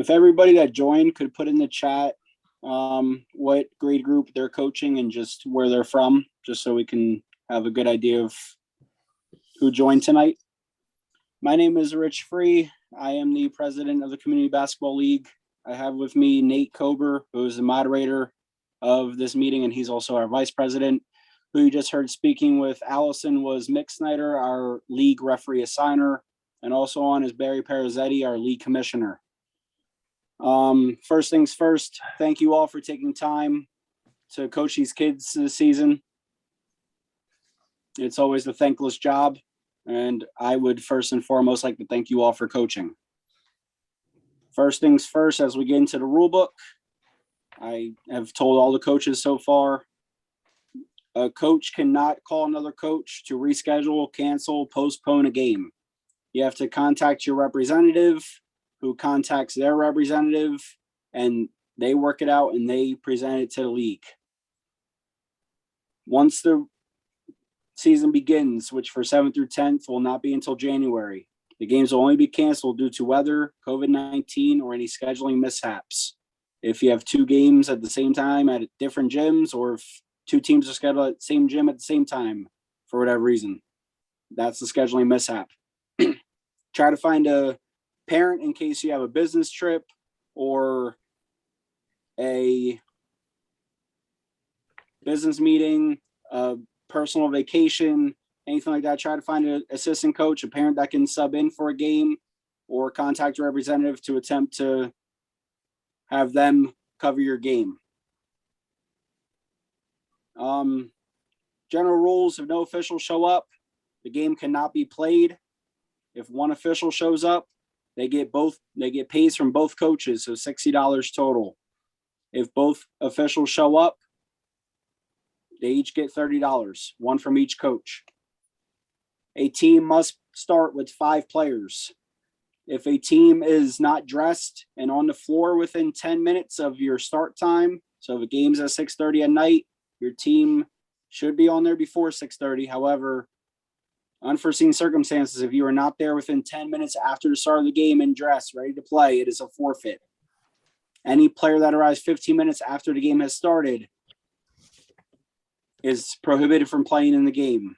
If everybody that joined could put in the chat what grade group they're coaching and just where they're from, just so we can have a good idea of who joined tonight. My name is Rich Free. I am the president of the Community Basketball League. I have with me Nate Kober, who is the moderator of this meeting, and he's also our vice president. Who you just heard speaking with Allison was Mick Snyder, our league referee assigner, and also on is Barry Perizzetti, our league commissioner. First things first, thank you all for taking time to coach these kids this season. It's always a thankless job, and I would first and foremost like to thank you all for coaching. First things first, as we get into the rule book, I have told all the coaches so far, a coach cannot call another coach to reschedule, cancel, postpone a game. You have to contact your representative, who contacts their representative, and they work it out and they present it to the league. Once the season begins, which for 7th through 10th will not be until January, the games will only be canceled due to weather, COVID-19, or any scheduling mishaps. If you have two games at the same time at different gyms, or if two teams are scheduled at the same gym at the same time for whatever reason, that's the scheduling mishap. Try to find a parent in case you have a business trip or a business meeting, a personal vacation, anything like that. Try to find an assistant coach, a parent that can sub in for a game, or contact a representative to attempt to have them cover your game. General rules: if no officials show up, the game cannot be played. If one official shows up, they get pays from both coaches, so $60 total. If both officials show up, they each get $30, one from each coach. A team must start with 5 players. If a team is not dressed and on the floor within 10 minutes of your start time, so if a game's at 6:30 at night, your team should be on there before 6:30. However, unforeseen circumstances, if you are not there within 10 minutes after the start of the game and dressed, ready to play, it is a forfeit. Any player that arrives 15 minutes after the game has started is prohibited from playing in the game.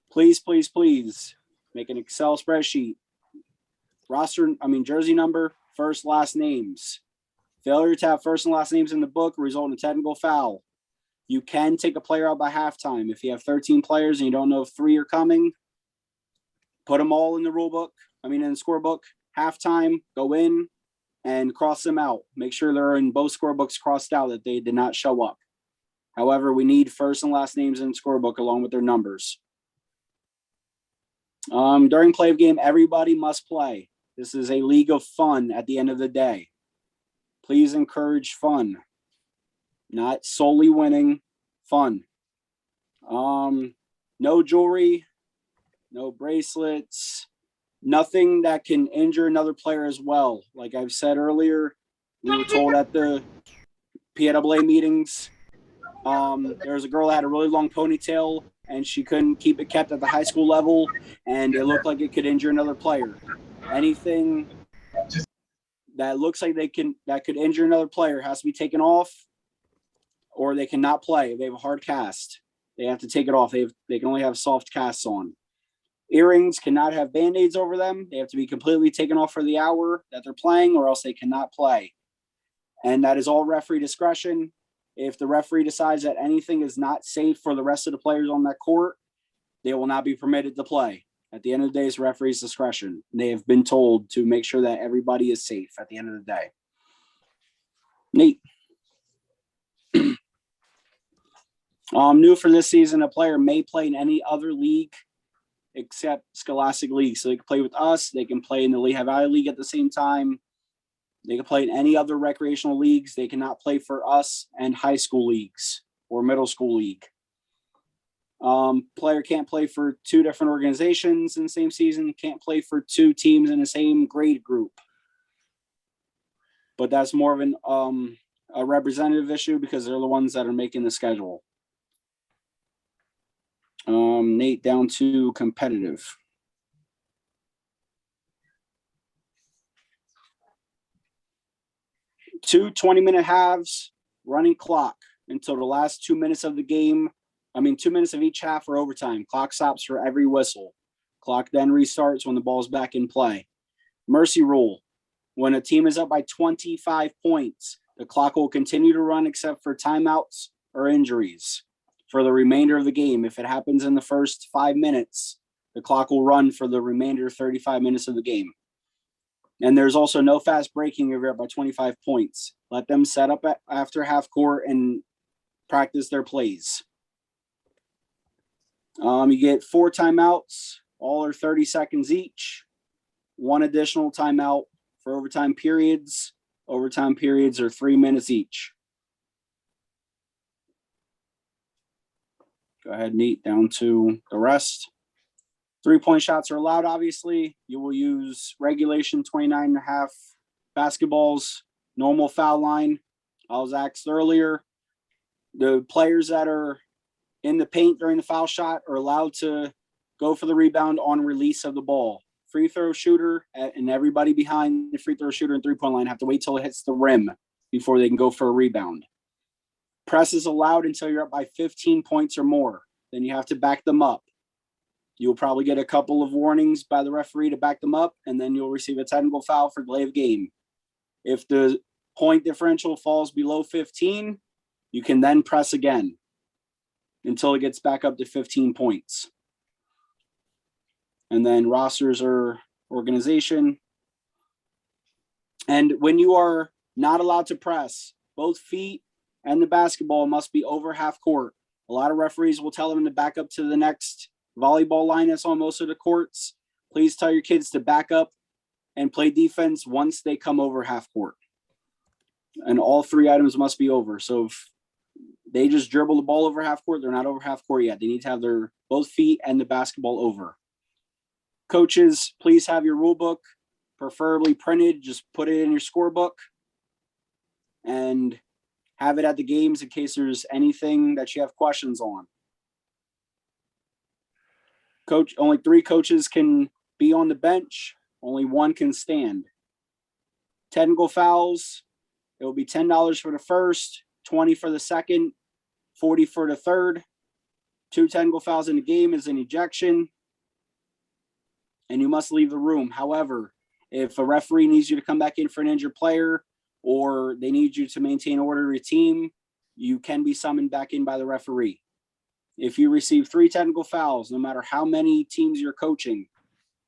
Please, please, please make an Excel spreadsheet. Jersey number, first, last names. Failure to have first and last names in the book will result in a technical foul. You can take a player out by halftime. If you have 13 players and you don't know if 3 are coming, put them all in the in the scorebook. Halftime, go in and cross them out. Make sure they're in both scorebooks crossed out that they did not show up. However, we need first and last names in the scorebook along with their numbers. During play of game, everybody must play. This is a league of fun at the end of the day. Please encourage fun. Not solely winning, fun. No jewelry, no bracelets, nothing that can injure another player as well. Like I've said earlier, we were told at the PAAA meetings, there was a girl that had a really long ponytail and she couldn't keep it kept at the high school level, and it looked like it could injure another player. Anything that looks like that could injure another player has to be taken off, or they cannot play. If they have a hard cast, they have to take it off. They can only have soft casts on. Earrings cannot have Band-Aids over them. They have to be completely taken off for the hour that they're playing, or else they cannot play. And that is all referee discretion. If the referee decides that anything is not safe for the rest of the players on that court, they will not be permitted to play. At the end of the day, it's referee's discretion. They have been told to make sure that everybody is safe at the end of the day. Nate. New for this season, a player may play in any other league except Scholastic League. So they can play with us. They can play in the Lehigh Valley League at the same time. They can play in any other recreational leagues. They cannot play for us and high school leagues or middle school league. Player can't play for 2 different organizations in the same season. Can't play for 2 teams in the same grade group. But that's more of a representative issue because they're the ones that are making the schedule. Nate, down to competitive. 2 20-minute halves, running clock until the last 2 minutes of the game. 2 minutes of each half or overtime. Clock stops for every whistle. Clock then restarts when the ball's back in play. Mercy rule. When a team is up by 25 points, the clock will continue to run except for timeouts or injuries for the remainder of the game. If it happens in the first 5 minutes, the clock will run for the remainder 35 minutes of the game. And there's also no fast breaking if you're up by 25 points. Let them set up after half court and practice their plays. You get 4 timeouts, all are 30 seconds each. 1 additional timeout for overtime periods. Overtime periods are 3 minutes each. Go ahead, Nate, down to the rest. 3-point shots are allowed, obviously. You will use regulation 29.5 basketballs, normal foul line. I was asked earlier, the players that are in the paint during the foul shot are allowed to go for the rebound on release of the ball. Free throw shooter and everybody behind the free throw shooter and 3-point line have to wait till it hits the rim before they can go for a rebound. Press is allowed until you're up by 15 points or more. Then you have to back them up. You'll probably get a couple of warnings by the referee to back them up, and then you'll receive a technical foul for delay of game. If the point differential falls below 15, you can then press again until it gets back up to 15 points. And then rosters are organization. And when you are not allowed to press, both feet and the basketball must be over half court. A lot of referees will tell them to back up to the next volleyball line that's on most of the courts. Please tell your kids to back up and play defense once they come over half court. And all 3 items must be over. So if they just dribble the ball over half court, they're not over half court yet. They need to have their both feet and the basketball over. Coaches, please have your rule book, preferably printed. Just put it in your scorebook and have it at the games in case there's anything that you have questions on. Coach, only 3 coaches can be on the bench. Only 1 can stand. Technical fouls, it will be $10 for the first, $20 for the second, $40 for the third. 2 technical fouls in the game is an ejection, and you must leave the room. However, if a referee needs you to come back in for an injured player or they need you to maintain order of your team, you can be summoned back in by the referee. If you receive 3 technical fouls, no matter how many teams you're coaching,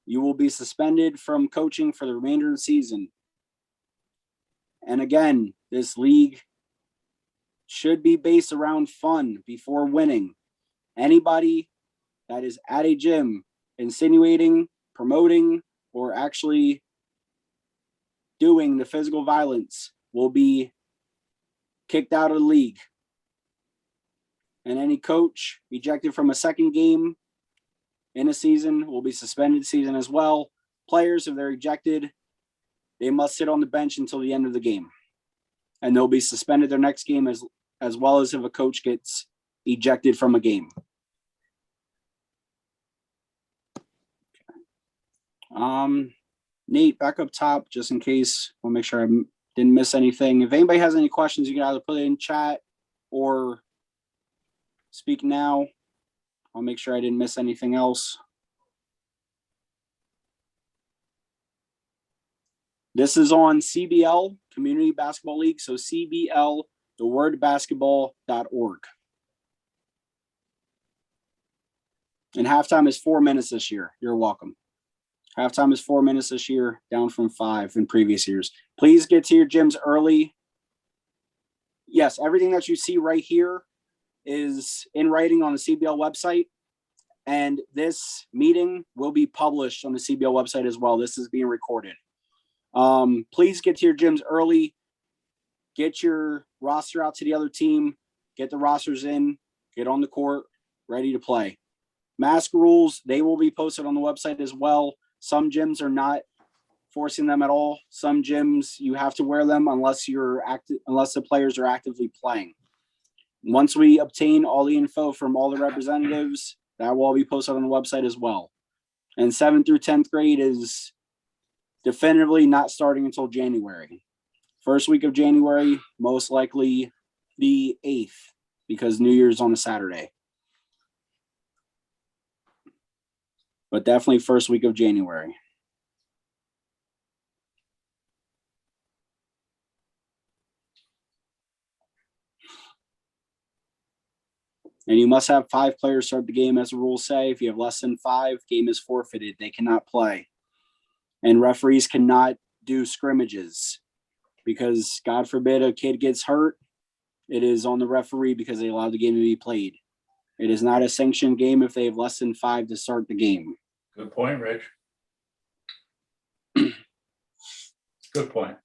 you will be suspended from coaching for the remainder of the season. And again, this league should be based around fun before winning. Anybody that is at a gym insinuating, promoting, or actually doing the physical violence will be kicked out of the league. And any coach ejected from a second game in a season will be suspended season as well. Players, if they're ejected, they must sit on the bench until the end of the game. And they'll be suspended their next game as well as if a coach gets ejected from a game. Nate, back up top, just in case. We'll make sure I didn't miss anything. If anybody has any questions, you can either put it in chat or speak now. I'll make sure I didn't miss anything else. This is on CBL, Community Basketball League. So CBL, the word basketball.org. And halftime is 4 minutes this year. You're welcome. Halftime is 4 minutes this year, down from 5 in previous years. Please get to your gyms early. Yes, everything that you see right here is in writing on the CBL website. And this meeting will be published on the CBL website as well. This is being recorded. Please get to your gyms early. Get your roster out to the other team. Get the rosters in. Get on the court, ready to play. Mask rules, they will be posted on the website as well. Some gyms are not forcing them at all. Some gyms, you have to wear them unless the players are actively playing. Once we obtain all the info from all the representatives, that will all be posted on the website as well. And 7th through 10th grade is definitively not starting until January. First week of January, most likely the 8th, because New Year's on a Saturday. But definitely first week of January. And you must have 5 players start the game, as the rules say. If you have less than 5, game is forfeited. They cannot play. And referees cannot do scrimmages because, God forbid, a kid gets hurt. It is on the referee because they allowed the game to be played. It is not a sanctioned game if they have less than 5 to start the game. Good point, Rich. Good point.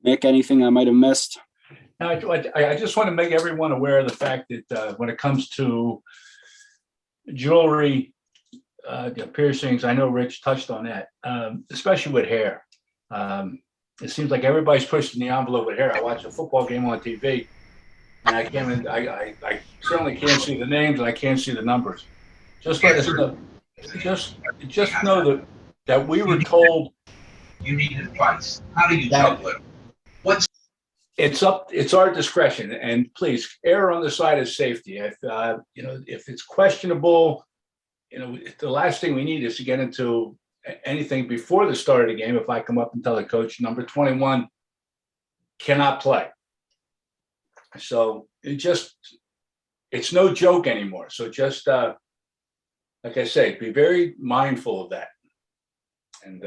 Nick, anything I might have missed? Now, I just want to make everyone aware of the fact that when it comes to jewelry, piercings, I know Rich touched on that, especially with hair. It seems like everybody's pushing the envelope with hair. I watch a football game on TV, and I certainly can't see the names and I can't see the numbers. Just let us know. Just know that we were told you need advice. How do you juggle it? it's our discretion, and please err on the side of safety. If if it's questionable, the last thing we need is to get into anything before the start of the game. If I come up and tell the coach number 21 cannot play, so it's no joke anymore. So just like I say, be very mindful of that, and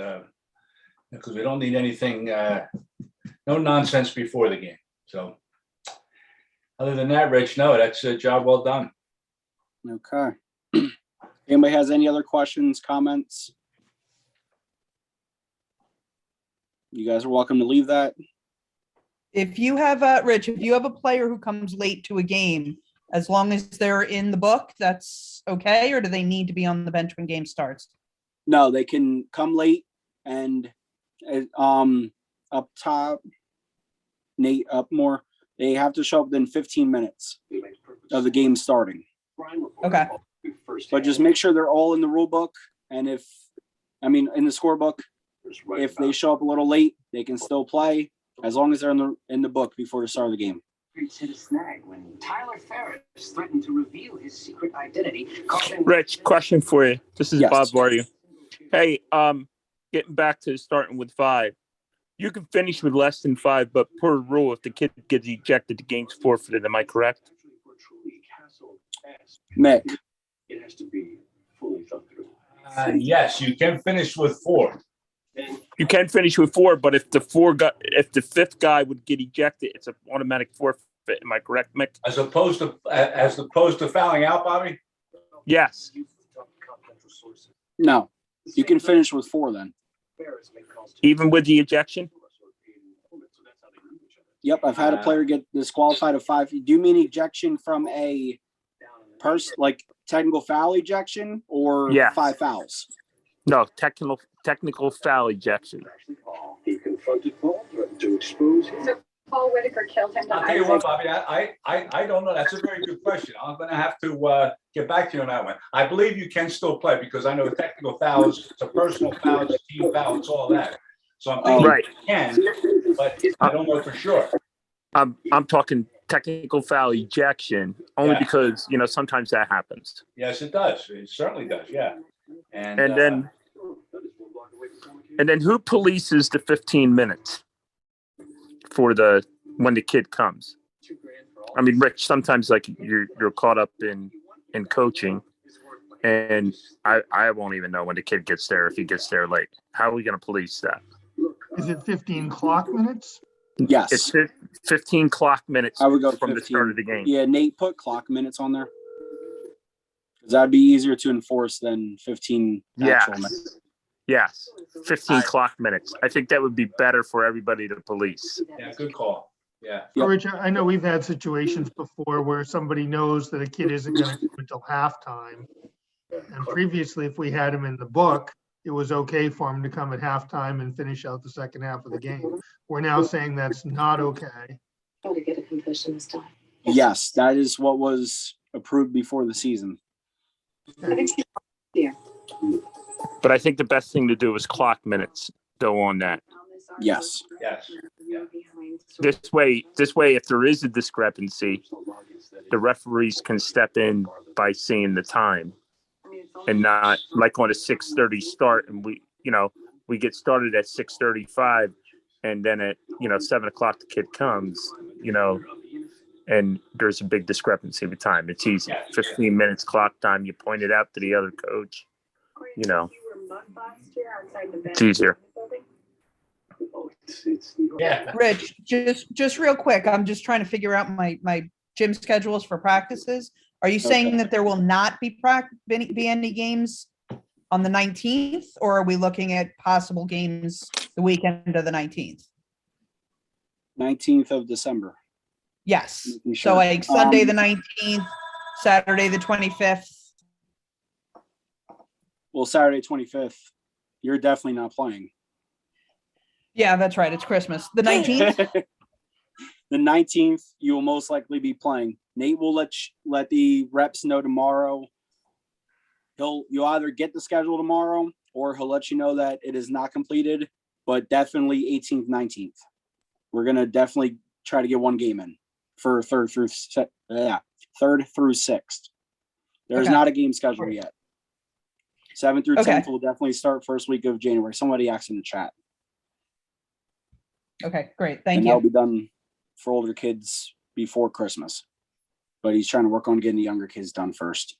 because we don't need anything. No nonsense before the game. So other than that, Rich, no, that's a job well done. Okay. Anybody has any other questions, comments? You guys are welcome to leave that. If you have, Rich, if you have a player who comes late to a game, as long as they're in the book, that's okay? Or do they need to be on the bench when game starts? No, they can come late and up top, Nate, up more. They have to show up within 15 minutes of the game starting. Okay. But just make sure they're all in the rule book. And in the scorebook, if they show up a little late, they can still play as long as they're in the book before the start of the game. Hit a snag when Tyler Ferris threatened to reveal his secret identity. Rich, question for you. This is Yes. Bob Vardy. Hey, getting back to starting with 5. You can finish with less than 5, but per rule, if the kid gets ejected, the game's forfeited. Am I correct? Mick. It has to be fully thought through. Yes, you can finish with 4. You can finish with 4, but if the 5th guy would get ejected, it's an automatic forfeit. Am I correct, Mick? As opposed to fouling out, Bobby? Yes. No, you can finish with 4 then. Even with the ejection? Yep, I've had a player get disqualified of 5. Do you mean ejection from a like technical foul ejection or 5 fouls? No, technical foul ejection. He confronted Paul, threatened to expose him. Paul Whitaker killed him. I'll tell you what, Bobby, I don't know. That's a very good question. I'm going to have to get back to you on that one. I believe you can still play because I know the technical fouls, it's a personal foul, it's a team foul, it's all that. So I'm thinking you can, but I don't know for sure. I'm talking technical foul ejection only because, sometimes that happens. Yes, it does. It certainly does, yeah. And then who polices the 15 minutes for when the kid comes? I mean, Rich, sometimes like you're caught up in coaching, and I won't even know when the kid gets there if he gets there late. How are we going to police that? Is it 15 clock minutes? Yes. It's 15 clock minutes I would go from 15. the start of the game. Yeah, Nate, put clock minutes on there. Because that'd be easier to enforce than 15 actual minutes. Yes, 15 clock minutes. I think that would be better for everybody to police. yeah, good call. Yeah. Yep. Rich, I know we've had situations before where somebody knows that a kid isn't going to come until halftime. And previously, if we had him in the book, it was okay for him to come at halftime and finish out the second half of the game. We're now saying that's not okay. To get a confession this time. Yes, that is what was approved before the season. But I think the best thing to do is clock minutes. Go on that. Yes. Yes. Yeah. This way, if there is a discrepancy, the referees can step in by seeing the time and not like on a 6:30 start. And we get started at 6:35 and then at, 7 o'clock, the kid comes, and there's a big discrepancy with time. It's easy. 15 minutes clock time. You point it out to the other coach, it's easier. Yeah. Rich, just real quick, I'm just trying to figure out my gym schedules for practices. Are you saying Okay. that there will not be be any games on the 19th, or are we looking at possible games the weekend of the 19th? 19th of December. Yes. Making So sure. like Sunday the 19th, Saturday the 25th. Well, Saturday 25th, you're definitely not playing. Yeah, that's right. It's Christmas. The 19th. The 19th, you will most likely be playing. Nate will let the reps know tomorrow. You'll either get the schedule tomorrow or he'll let you know that it is not completed, but definitely 18th, 19th. We're gonna definitely try to get one game in for third through 6th. There's Okay. not a game schedule yet. 7th through 10th Okay. will definitely start first week of January. Somebody asked in the chat. Okay, great. Thank And that'll you. be done for older kids before Christmas. But he's trying to work on getting the younger kids done first.